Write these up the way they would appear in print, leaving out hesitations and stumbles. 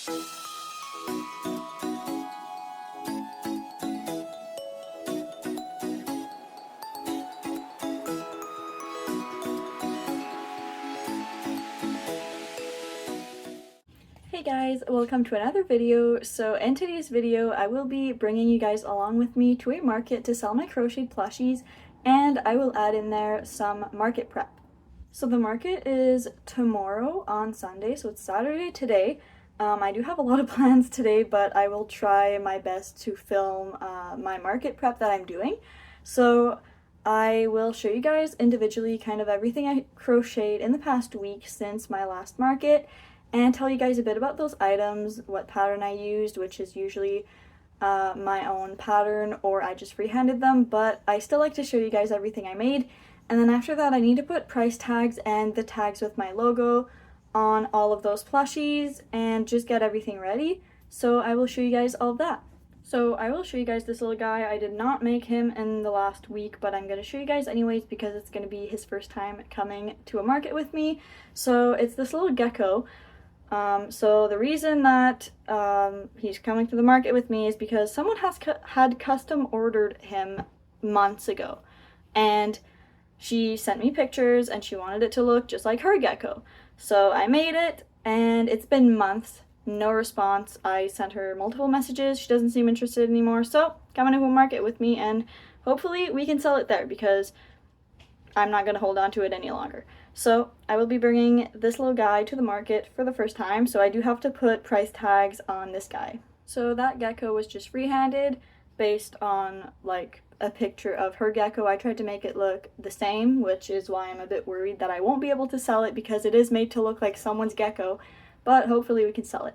Hey guys, welcome to another video. So in today's video, I will be bringing you guys along with me to a market to sell my crocheted plushies, and I will add in there some market prep. So the market is tomorrow on Sunday, so it's Saturday today. I do have a lot of plans today, but I will try my best to film my market prep that I'm doing. So I will show you guys individually kind of everything I crocheted in the past week since my last market, and tell you guys a bit about those items, what pattern I used, which is usually my own pattern, or I just freehanded them, but I still like to show you guys everything I made. And then after that, I need to put price tags and the tags with my logo on all of those plushies and just get everything ready. So I will show you guys all of that. So I will show you guys this little guy. I did not make him in the last week, but I'm going to show you guys anyways because it's going to be his first time coming to a market with me. So it's this little gecko. So the reason that he's coming to the market with me is because someone had custom ordered him months ago, and she sent me pictures and she wanted it to look just like her gecko. So I made it, and it's been months, no response. I sent her multiple messages, she doesn't seem interested anymore, so coming to a market with me, and hopefully we can sell it there because I'm not going to hold on to it any longer. So I will be bringing this little guy to the market for the first time, so I do have to put price tags on this guy. So that gecko was just freehanded based on like a picture of her gecko. I tried to make it look the same, which is why I'm a bit worried that I won't be able to sell it because it is made to look like someone's gecko, but hopefully we can sell it.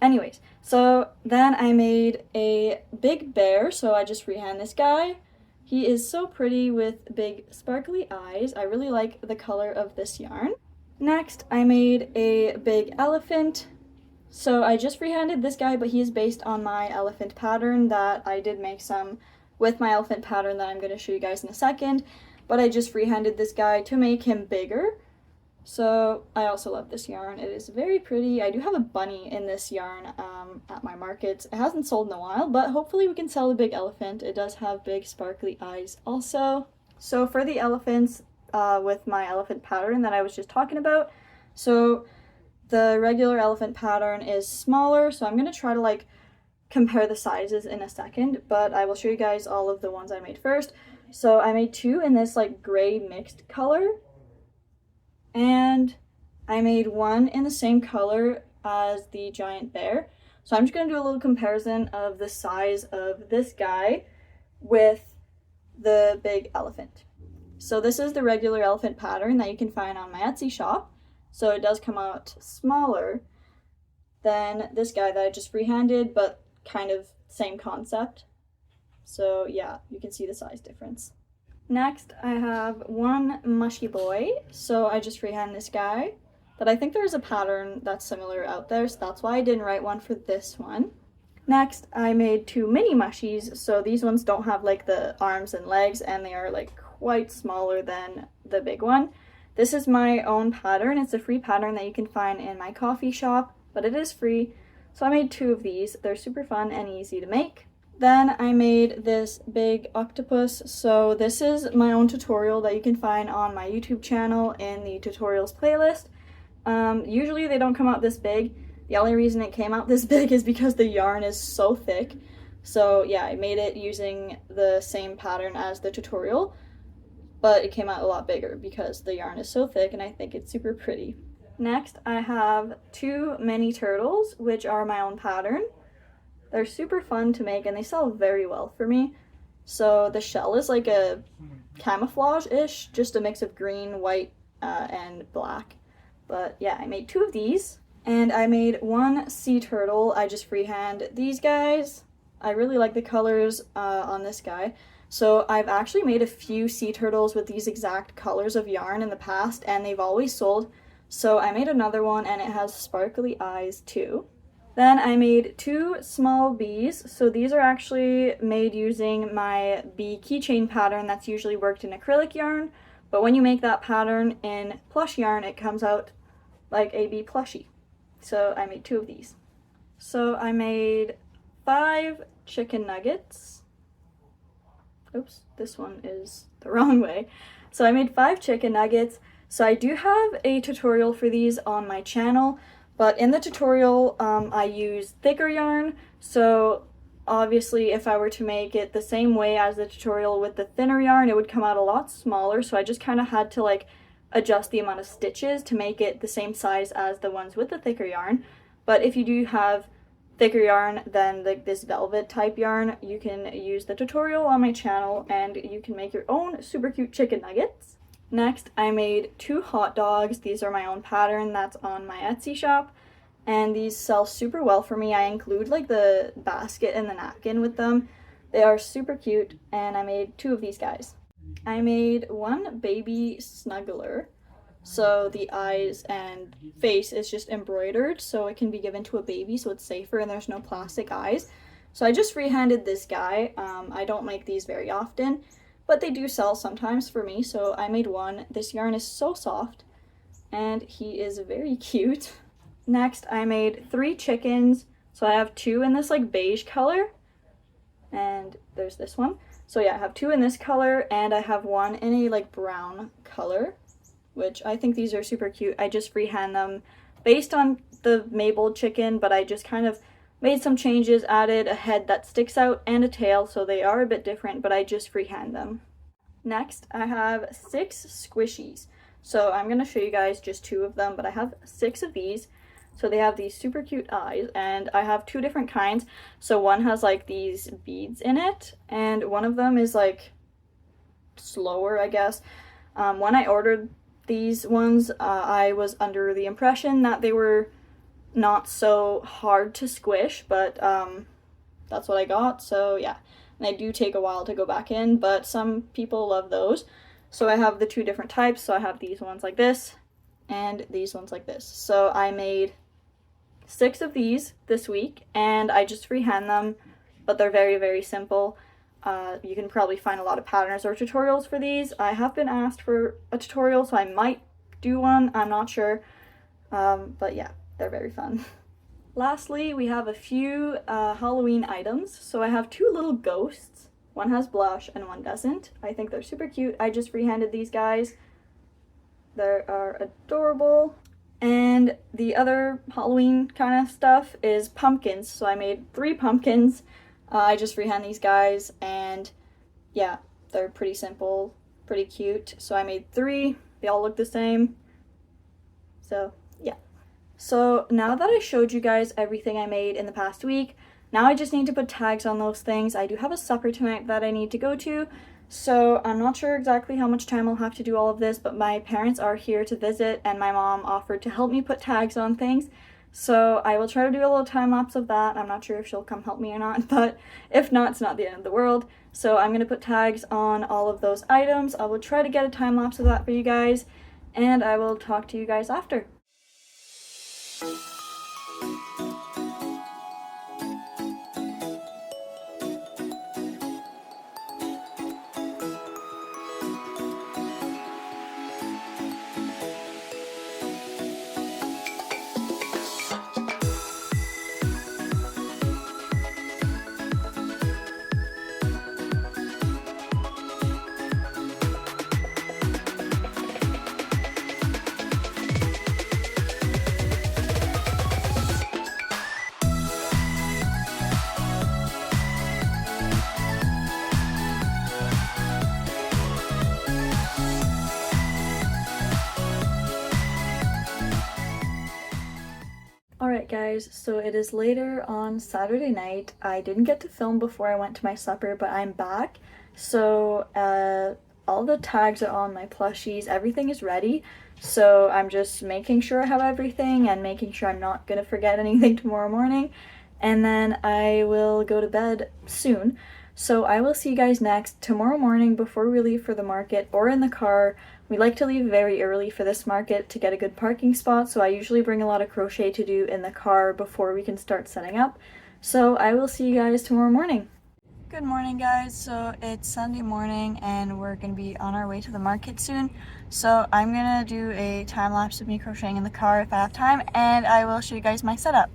Anyways, so then I made a big bear, so I just freehand this guy. He is so pretty with big sparkly eyes. I really like the color of this yarn. Next, I made a big elephant. So I just freehanded this guy, but he is based on my elephant pattern that I did make some with my elephant pattern that I'm going to show you guys in a second. But I just freehanded this guy to make him bigger. So I also love this yarn. It is very pretty. I do have a bunny in this yarn at my market. It hasn't sold in a while, but hopefully we can sell the big elephant. It does have big sparkly eyes also. So for the elephants, with my elephant pattern that I was just talking about, so the regular elephant pattern is smaller, so I'm going to try to like compare the sizes in a second, but I will show you guys all of the ones I made first. So I made two in this like gray mixed color, and I made one in the same color as the giant bear. So I'm just going to do a little comparison of the size of this guy with the big elephant. So this is the regular elephant pattern that you can find on my Etsy shop. So it does come out smaller than this guy that I just freehanded, but kind of same concept. So yeah, you can see the size difference. Next, I have one mushy boy, so I just freehand this guy, but I think there's a pattern that's similar out there, so that's why I didn't write one for this one. Next, I made two mini mushies, so these ones don't have like the arms and legs, and they are like quite smaller than the big one. This is my own pattern. It's a free pattern that you can find in my coffee shop, but it is free, so I made two of these. They're super fun and easy to make. Then I made this big octopus. So this is my own tutorial that you can find on my YouTube channel in the tutorials playlist. Usually they don't come out this big. The only reason it came out this big is because the yarn is so thick. So yeah, I made it using the same pattern as the tutorial, but it came out a lot bigger because the yarn is so thick and I think it's super pretty. Next, I have two mini turtles, which are my own pattern. They're super fun to make and they sell very well for me. So the shell is like a camouflage-ish, just a mix of green, white, and black. But yeah, I made two of these. And I made one sea turtle. I just freehand these guys. I really like the colors on this guy. So I've actually made a few sea turtles with these exact colors of yarn in the past, and they've always sold. So I made another one and it has sparkly eyes too. Then I made two small bees. So these are actually made using my bee keychain pattern that's usually worked in acrylic yarn. But when you make that pattern in plush yarn, it comes out like a bee plushie. So I made two of these. So I made 5 chicken nuggets. Oops, this one is the wrong way. So I made 5 chicken nuggets. So I do have a tutorial for these on my channel, but in the tutorial I use thicker yarn. So obviously if I were to make it the same way as the tutorial with the thinner yarn, it would come out a lot smaller. So I just kind of had to like adjust the amount of stitches to make it the same size as the ones with the thicker yarn. But if you do have thicker yarn than like this velvet type yarn, you can use the tutorial on my channel and you can make your own super cute chicken nuggets. Next, I made 2 hot dogs. These are my own pattern that's on my Etsy shop, and these sell super well for me. I include like the basket and the napkin with them. They are super cute, and I made 2 of these guys. I made 1 baby snuggler. So the eyes and face is just embroidered so it can be given to a baby, so it's safer and there's no plastic eyes. So I just freehanded this guy. I don't make these very often, but they do sell sometimes for me, so I made 1. This yarn is so soft and he is very cute. Next, I made 3 chickens. So I have 2 in this like beige color, and there's this one. So yeah, I have 2 in this color, and I have 1 in a like brown color, which I think these are super cute. I just freehand them based on the Mabel chicken, but I just kind of made some changes, added a head that sticks out and a tail, so they are a bit different, but I just freehand them. Next, I have 6 squishies. So I'm going to show you guys just 2 of them, but I have 6 of these. So they have these super cute eyes, and I have 2 different kinds. So one has like these beads in it, and one of them is like slower, I guess. When I ordered these ones, I was under the impression that they were not so hard to squish, but that's what I got. So yeah, and they do take a while to go back in, but some people love those. So I have the 2 different types. So I have these ones like this and these ones like this. So I made 6 of these this week, and I just freehand them, but they're very, very simple. You can probably find a lot of patterns or tutorials for these. I have been asked for a tutorial, so I might do one. I'm not sure. But yeah, they're very fun. Lastly, we have a few Halloween items. So I have 2 little ghosts. One has blush and one doesn't. I think they're super cute. I just freehanded these guys. They are adorable. And the other Halloween kind of stuff is pumpkins. So I made 3 pumpkins. I just freehand these guys, and yeah, they're pretty simple, pretty cute. So I made 3. They all look the same. So yeah. So now that I showed you guys everything I made in the past week, now I just need to put tags on those things. I do have a supper tonight that I need to go to, so I'm not sure exactly how much time I'll have to do all of this, but my parents are here to visit, and my mom offered to help me put tags on things. So I will try to do a little time lapse of that. I'm not sure if she'll come help me or not, but if not, it's not the end of the world. So I'm going to put tags on all of those items. I will try to get a time lapse of that for you guys, and I will talk to you guys after. Alright guys, so it is later on Saturday night. I didn't get to film before I went to my supper, but I'm back. So all the tags are on my plushies, everything is ready. So I'm just making sure I have everything and making sure I'm not gonna forget anything tomorrow morning. And then I will go to bed soon. So I will see you guys next tomorrow morning before we leave for the market, or in the car. We like to leave very early for this market to get a good parking spot, so I usually bring a lot of crochet to do in the car before we can start setting up. So I will see you guys tomorrow morning. Good morning guys, so it's Sunday morning and we're going to be on our way to the market soon. So I'm going to do a time lapse of me crocheting in the car if I have time, and I will show you guys my setup.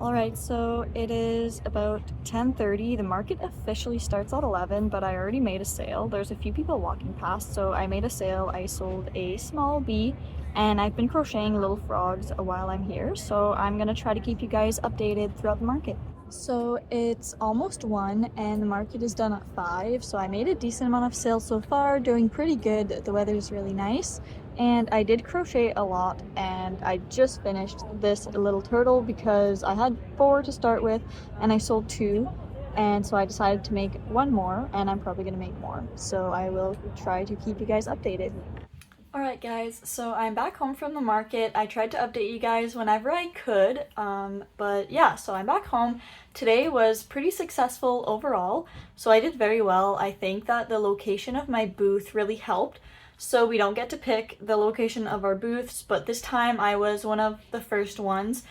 Alright, so it is about 10:30. The market officially starts at 11, but I already made a sale. There's a few people walking past, so I made a sale. I sold a small bee, and I've been crocheting little frogs while I'm here, so I'm gonna try to keep you guys updated throughout the market. So it's almost 1 and the market is done at 5, so I made a decent amount of sales so far, doing pretty good. The weather's really nice. And I did crochet a lot, and I just finished this little turtle because I had 4 to start with and I sold 2, and so I decided to make 1 more, and I'm probably gonna make more, so I will try to keep you guys updated. Alright guys, so I'm back home from the market. I tried to update you guys whenever I could, but yeah, so I'm back home. Today was pretty successful overall, so I did very well. I think that the location of my booth really helped. So we don't get to pick the location of our booths, but this time I was one of the first ones,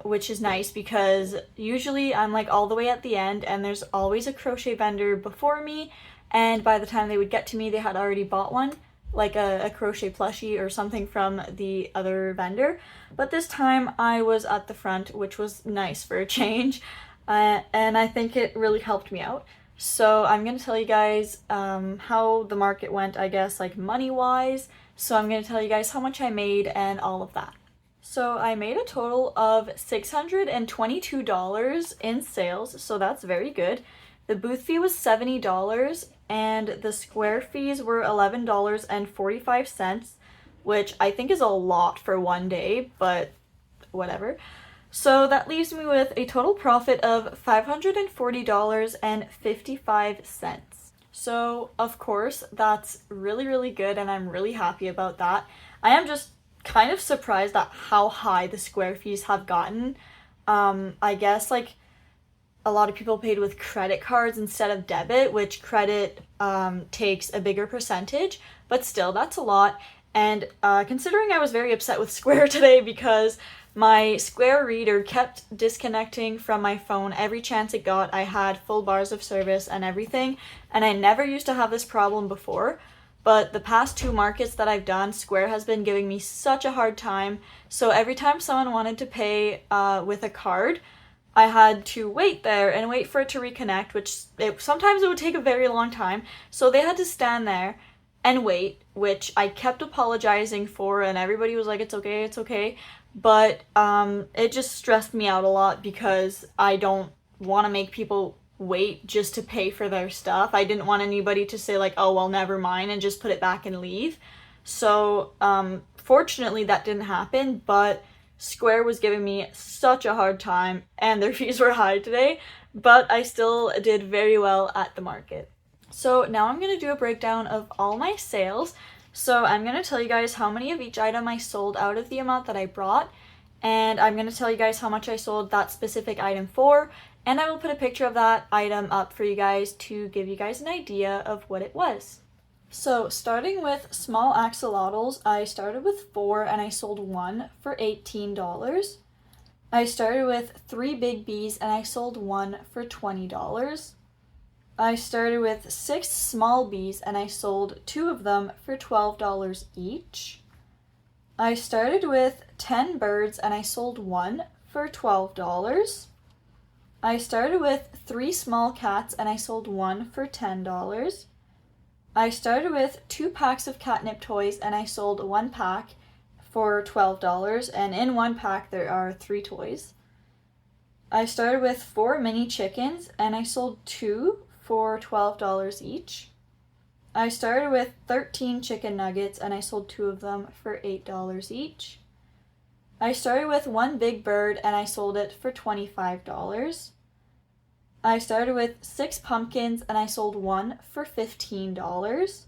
which is nice because usually I'm like all the way at the end and there's always a crochet vendor before me, and by the time they would get to me they had already bought one, like a crochet plushie or something from the other vendor. But this time I was at the front, which was nice for a change, and I think it really helped me out. So I'm going to tell you guys how the market went, I guess, like money-wise. So I'm going to tell you guys how much I made and all of that. So I made a total of $622 in sales, so that's very good. The booth fee was $70 and the square fees were $11.45, which I think is a lot for one day, but whatever. So that leaves me with a total profit of $540.55. So of course that's really, really good and I'm really happy about that. I am just kind of surprised at how high the square fees have gotten. I guess like a lot of people paid with credit cards instead of debit, which credit takes a bigger percentage, but still that's a lot. And considering I was very upset with Square today because My Square reader kept disconnecting from my phone every chance it got. I had full bars of service and everything, and I never used to have this problem before. But the past 2 markets that I've done, Square has been giving me such a hard time. So every time someone wanted to pay with a card, I had to wait there and wait for it to reconnect, which sometimes it would take a very long time. So they had to stand there and wait, which I kept apologizing for, and everybody was like, it's okay, it's okay. But it just stressed me out a lot because I don't want to make people wait just to pay for their stuff. I didn't want anybody to say like, oh, well, never mind, and just put it back and leave. So fortunately that didn't happen, but Square was giving me such a hard time and their fees were high today, but I still did very well at the market. So now I'm going to do a breakdown of all my sales. So I'm going to tell you guys how many of each item I sold out of the amount that I brought, and I'm going to tell you guys how much I sold that specific item for, and I will put a picture of that item up for you guys to give you guys an idea of what it was. So starting with small axolotls, I started with 4 and I sold 1 for $18. I started with 3 big bees and I sold 1 for $20. I started with 6 small bees and I sold 2 of them for $12 each. I started with 10 birds and I sold 1 for $12. I started with 3 small cats and I sold 1 for $10. I started with 2 packs of catnip toys and I sold 1 pack for $12, and in 1 pack there are 3 toys. I started with 4 mini chickens and I sold 2 for $12 each. I started with 13 chicken nuggets and I sold 2 of them for $8 each. I started with 1 big bird and I sold it for $25. I started with 6 pumpkins and I sold 1 for $15.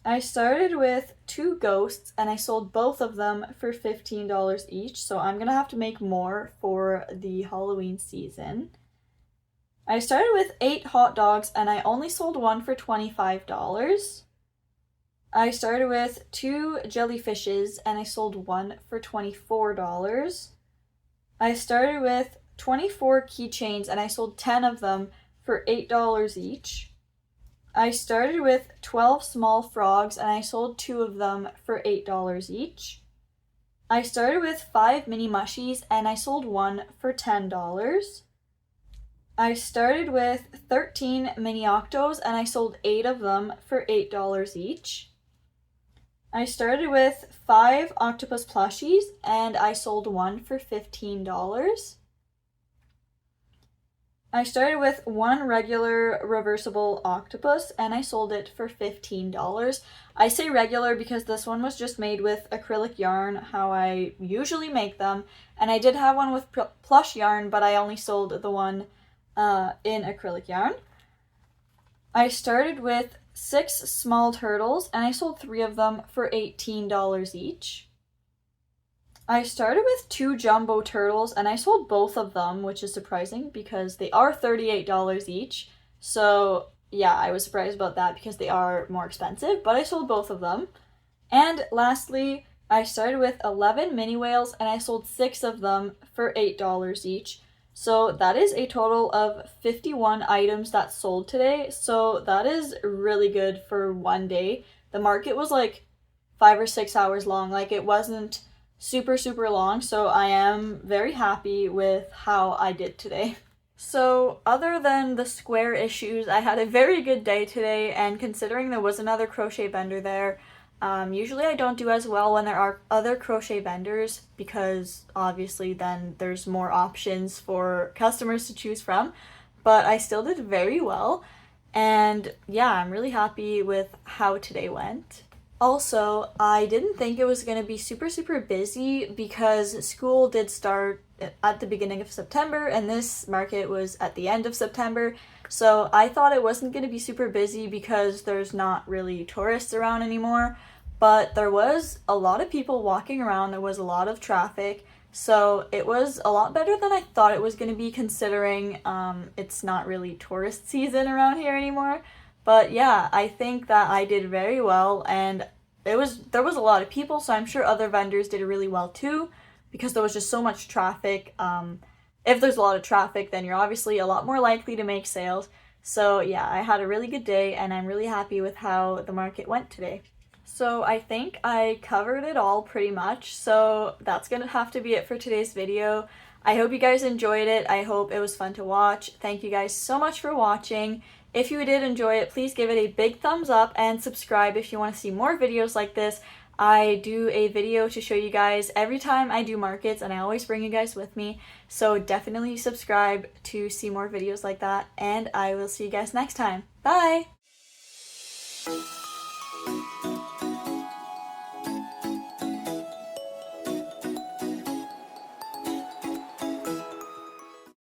I started with 2 ghosts and I sold both of them for $15 each, so I'm gonna have to make more for the Halloween season. I started with 8 hot dogs and I only sold 1 for $25. I started with 2 jellyfishes and I sold 1 for $24. I started with 24 keychains and I sold 10 of them for $8 each. I started with 12 small frogs and I sold 2 of them for $8 each. I started with 5 mini mushies and I sold 1 for $10. I started with 13 mini octos and I sold 8 of them for $8 each. I started with 5 octopus plushies and I sold 1 for $15. I started with 1 regular reversible octopus and I sold it for $15. I say regular because this one was just made with acrylic yarn, how I usually make them, and I did have one with plush yarn, but I only sold the one in acrylic yarn. I started with 6 small turtles and I sold 3 of them for $18 each. I started with 2 jumbo turtles and I sold both of them, which is surprising because they are $38 each. So yeah, I was surprised about that because they are more expensive, but I sold both of them. And lastly, I started with 11 mini whales and I sold 6 of them for $8 each. So that is a total of 51 items that sold today. So that is really good for one day. The market was like 5 or 6 hours long. Like, it wasn't super long, so I am very happy with how I did today. So other than the Square issues, I had a very good day today, and considering there was another crochet vendor there, usually I don't do as well when there are other crochet vendors because obviously then there's more options for customers to choose from, but I still did very well, and yeah, I'm really happy with how today went. Also, I didn't think it was going to be super busy because school did start at the beginning of September and this market was at the end of September. So I thought it wasn't going to be super busy because there's not really tourists around anymore. But there was a lot of people walking around. There was a lot of traffic. So it was a lot better than I thought it was going to be, considering it's not really tourist season around here anymore. But yeah, I think that I did very well, and there was a lot of people, so I'm sure other vendors did really well too. because there was just so much traffic. If there's a lot of traffic, then you're obviously a lot more likely to make sales. So yeah, I had a really good day and I'm really happy with how the market went today. So I think I covered it all pretty much, so that's gonna have to be it for today's video. I hope you guys enjoyed it. I hope it was fun to watch. Thank you guys so much for watching. If you did enjoy it, please give it a big thumbs up and subscribe if you want to see more videos like this. I do a video to show you guys every time I do markets, and I always bring you guys with me. So definitely subscribe to see more videos like that, and I will see you guys next time. Bye!